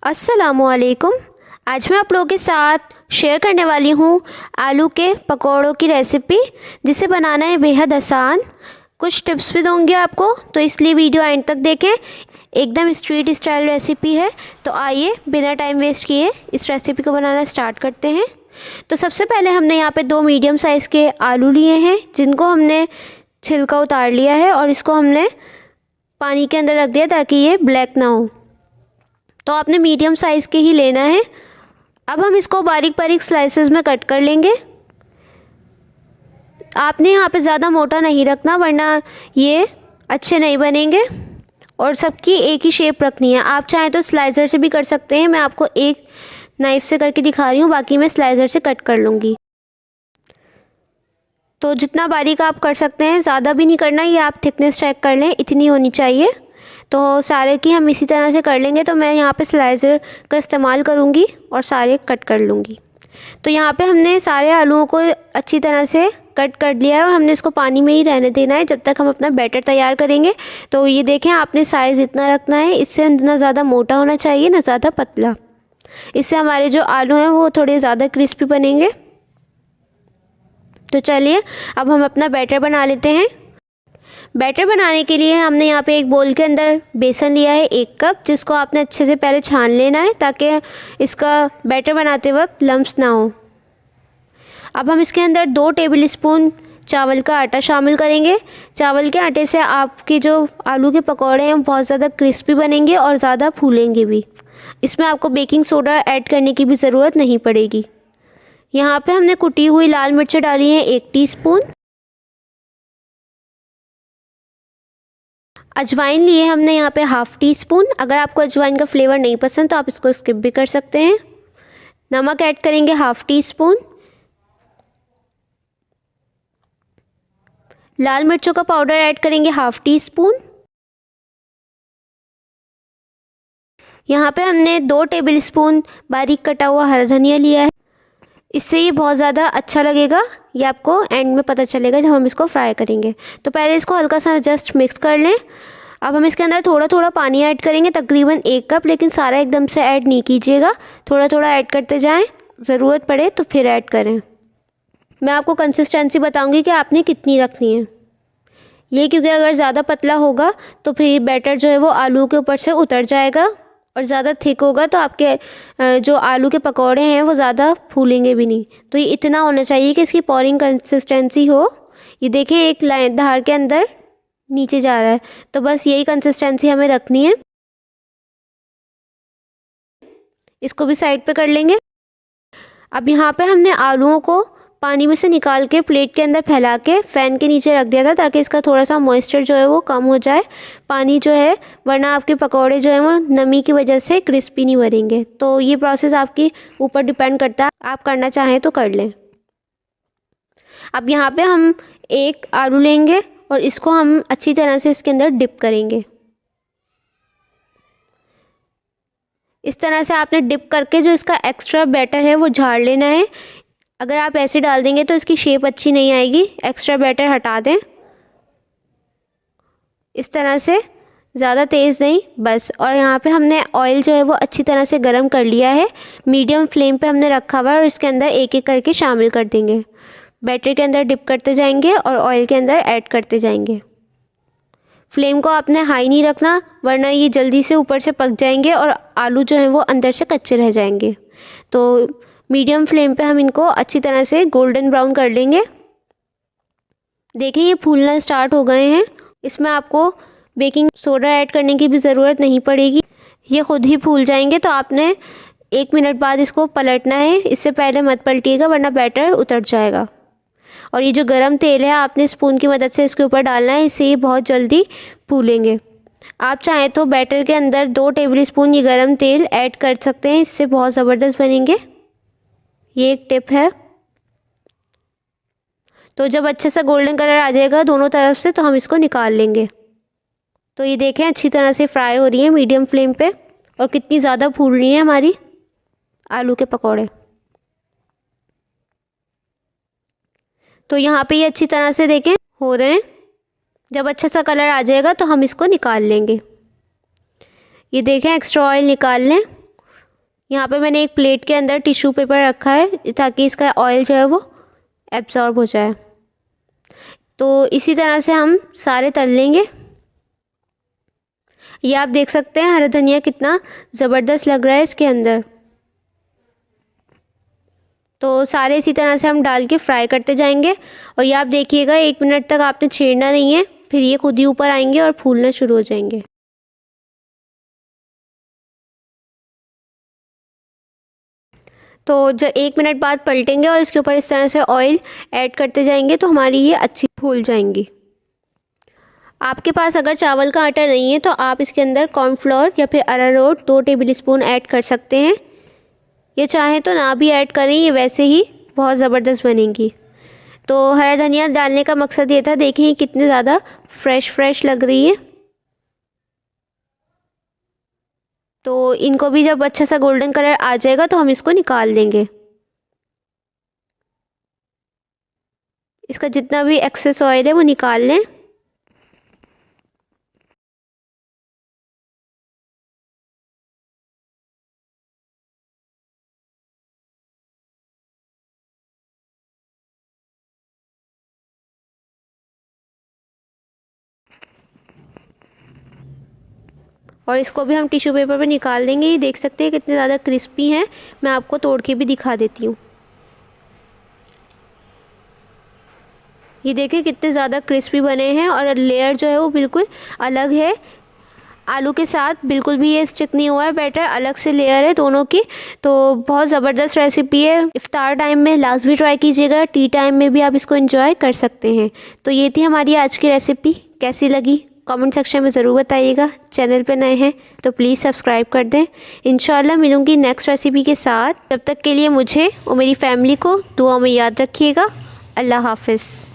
अस्सलामुअलैकुम। आज मैं आप लोगों के साथ शेयर करने वाली हूँ आलू के पकौड़ों की रेसिपी, जिसे बनाना है बेहद आसान। कुछ टिप्स भी दूँगी आपको, तो इसलिए वीडियो एंड तक देखें। एकदम स्ट्रीट स्टाइल रेसिपी है, तो आइए बिना टाइम वेस्ट किए इस रेसिपी को बनाना स्टार्ट करते हैं। तो सबसे पहले हमने यहाँ पे 2 मीडियम साइज़ के आलू लिए हैं, जिनको हमने छिलका उतार लिया है और इसको हमने पानी के अंदर रख दिया ताकि ये ब्लैक ना हो। तो आपने मीडियम साइज़ के ही लेना है। अब हम इसको बारीक बारीक स्लाइसेस में कट कर लेंगे। आपने यहाँ पे ज़्यादा मोटा नहीं रखना, वरना ये अच्छे नहीं बनेंगे। और सबकी एक ही शेप रखनी है। आप चाहें तो स्लाइसर से भी कर सकते हैं। मैं आपको एक नाइफ़ से करके दिखा रही हूँ, बाकी मैं स्लाइसर से कट कर लूँगी। तो जितना बारीक आप कर सकते हैं, ज़्यादा भी नहीं करना, ये आप थिकनेस चेक कर लें, इतनी होनी चाहिए। तो सारे की हम इसी तरह से कर लेंगे। तो मैं यहाँ पे स्लाइसर का इस्तेमाल करूँगी और सारे कट कर लूँगी। तो यहाँ पे हमने सारे आलूओं को अच्छी तरह से कट कर लिया है और हमने इसको पानी में ही रहने देना है जब तक हम अपना बैटर तैयार करेंगे। तो ये देखें, आपने साइज़ इतना रखना है, इससे ना ज़्यादा मोटा होना चाहिए ना ज़्यादा पतला। इससे हमारे जो आलू हैं वो थोड़े ज़्यादा क्रिस्पी बनेंगे। तो चलिए अब हम अपना बैटर बना लेते हैं। बैटर बनाने के लिए हमने यहाँ पे एक बोल के अंदर बेसन लिया है 1 कप, जिसको आपने अच्छे से पहले छान लेना है ताकि इसका बैटर बनाते वक्त लम्स ना हो। अब हम इसके अंदर 2 टेबल स्पून चावल का आटा शामिल करेंगे। चावल के आटे से आपके जो आलू के पकौड़े हैं बहुत ज़्यादा क्रिस्पी बनेंगे और ज़्यादा फूलेंगे भी। इसमें आपको बेकिंग सोडा ऐड करने की भी ज़रूरत नहीं पड़ेगी। यहाँ पे हमने कुटी हुई लाल मिर्चें डाली हैं 1 टीस्पून। अजवाइन लिए हमने यहाँ पे 1/2 टीस्पून। अगर आपको अजवाइन का फ्लेवर नहीं पसंद तो आप इसको स्किप भी कर सकते हैं। नमक ऐड करेंगे 1/2 टीस्पून। लाल मिर्चों का पाउडर ऐड करेंगे 1/2 टीस्पून। यहाँ पे हमने 2 टेबल स्पून बारीक कटा हुआ हरा धनिया लिया है। इससे ये बहुत ज़्यादा अच्छा लगेगा, ये आपको एंड में पता चलेगा जब हम इसको फ्राई करेंगे। तो पहले इसको हल्का सा जस्ट मिक्स कर लें। अब हम इसके अंदर थोड़ा थोड़ा पानी ऐड करेंगे, तकरीबन 1 कप, लेकिन सारा एकदम से ऐड नहीं कीजिएगा, थोड़ा थोड़ा ऐड करते जाएं। ज़रूरत पड़े तो फिर ऐड करें। मैं आपको कंसिस्टेंसी बताऊंगी कि आपने कितनी रखनी है ये, क्योंकि अगर ज़्यादा पतला होगा तो फिर बैटर जो है वो आलू के ऊपर से उतर जाएगा, और ज़्यादा थिक होगा तो आपके जो आलू के पकौड़े हैं वो ज़्यादा फूलेंगे भी नहीं। तो ये इतना होना चाहिए कि इसकी पोरिंग कंसिस्टेंसी हो। ये देखिए, एक लाइन धार के अंदर नीचे जा रहा है, तो बस यही कंसिस्टेंसी हमें रखनी है। इसको भी साइड पे कर लेंगे। अब यहाँ पे हमने आलूओं को पानी में से निकाल के प्लेट के अंदर फैला के फ़ैन के नीचे रख दिया था, ताकि इसका थोड़ा सा मॉइस्चर जो है वो कम हो जाए, पानी जो है, वरना आपके पकौड़े जो हैं वो नमी की वजह से क्रिस्पी नहीं बनेंगे। तो ये प्रोसेस आपके ऊपर डिपेंड करता है, आप करना चाहें तो कर लें। अब यहाँ पे हम एक आलू लेंगे और इसको हम अच्छी तरह से इसके अंदर डिप करेंगे। इस तरह से आपने डिप करके जो इसका एक्स्ट्रा बैटर है वो झाड़ लेना है। अगर आप ऐसे डाल देंगे तो इसकी शेप अच्छी नहीं आएगी। एक्स्ट्रा बैटर हटा दें इस तरह से, ज़्यादा तेज़ नहीं, बस। और यहाँ पे हमने ऑयल जो है वो अच्छी तरह से गरम कर लिया है। मीडियम फ्लेम पे हमने रखा हुआ है और इसके अंदर एक एक करके शामिल कर देंगे। बैटर के अंदर डिप करते जाएंगे और ऑयल के अंदर ऐड करते जाएंगे। फ्लेम को आपने हाई नहीं रखना, वरना ये जल्दी से ऊपर से पक जाएंगे और आलू जो हैं वो अंदर से कच्चे रह जाएंगे। तो मीडियम फ्लेम पे हम इनको अच्छी तरह से गोल्डन ब्राउन कर लेंगे। देखिए, ये फूलना स्टार्ट हो गए हैं। इसमें आपको बेकिंग सोडा ऐड करने की भी ज़रूरत नहीं पड़ेगी, ये ख़ुद ही फूल जाएंगे। तो आपने 1 मिनट बाद इसको पलटना है, इससे पहले मत पलटिएगा वरना बैटर उतर जाएगा। और ये जो गरम तेल है आपने स्पून की मदद से इसके ऊपर डालना है, इससे ये बहुत जल्दी फूलेंगे। आप चाहें तो बैटर के अंदर 2 टेबल स्पून ये गरम तेल ऐड कर सकते हैं, इससे बहुत ज़बरदस्त बनेंगे। ये एक टिप है। तो जब अच्छे सा गोल्डन कलर आ जाएगा दोनों तरफ से, तो हम इसको निकाल लेंगे। तो ये देखें, अच्छी तरह से फ्राई हो रही है मीडियम फ्लेम पे, और कितनी ज़्यादा फूल रही है हमारी आलू के पकौड़े। तो यहाँ पे ये अच्छी तरह से देखें हो रहे हैं। जब अच्छा सा कलर आ जाएगा तो हम इसको निकाल लेंगे। ये देखें, एक्स्ट्रा ऑयल निकाल लें। यहाँ पे मैंने एक प्लेट के अंदर टिश्यू पेपर रखा है ताकि इसका ऑयल जो है वो एब्जॉर्ब हो जाए। तो इसी तरह से हम सारे तल लेंगे। ये आप देख सकते हैं हरा धनिया कितना ज़बरदस्त लग रहा है इसके अंदर। तो सारे इसी तरह से हम डाल के फ्राई करते जाएंगे। और ये आप देखिएगा 1 मिनट तक आपने छेड़ना नहीं है, फिर ये खुद ही ऊपर आएंगे और फूलना शुरू हो जाएंगे। तो जब 1 मिनट बाद पलटेंगे और इसके ऊपर इस तरह से ऑयल ऐड करते जाएंगे तो हमारी ये अच्छी फूल जाएंगी। आपके पास अगर चावल का आटा नहीं है तो आप इसके अंदर कॉर्नफ्लोर या फिर अरारोट 2 टेबल स्पून ऐड कर सकते हैं। ये चाहे तो ना भी ऐड करें, ये वैसे ही बहुत ज़बरदस्त बनेगी। तो हरा धनिया डालने का मकसद ये था, देखें कितने ज़्यादा फ्रेश लग रही है। तो इनको भी जब अच्छा सा गोल्डन कलर आ जाएगा तो हम इसको निकाल लेंगे। इसका जितना भी एक्सेस ऑयल है वो निकाल लें। और इसको भी हम टिश्यू पेपर पे निकाल देंगे। ये देख सकते हैं कितने ज़्यादा क्रिस्पी हैं। मैं आपको तोड़ के भी दिखा देती हूँ। ये देखिए कितने ज़्यादा क्रिस्पी बने हैं और लेयर जो है वो बिल्कुल अलग है। आलू के साथ बिल्कुल भी ये स्टिक नहीं हुआ है बैटर, अलग से लेयर है दोनों की। तो बहुत ज़बरदस्त रेसिपी है। इफ्तार टाइम में लाजमी ट्राई कीजिएगा, टी टाइम में भी आप इसको एंजॉय कर सकते हैं। तो ये थी हमारी आज की रेसिपी। कैसी लगी कमेंट सेक्शन में ज़रूर बताइएगा। चैनल पे नए हैं तो प्लीज़ सब्सक्राइब कर दें। इंशाल्लाह मिलूँगी नेक्स्ट रेसिपी के साथ। तब तक के लिए मुझे और मेरी फैमिली को दुआ में याद रखिएगा। अल्लाह हाफ़िज़।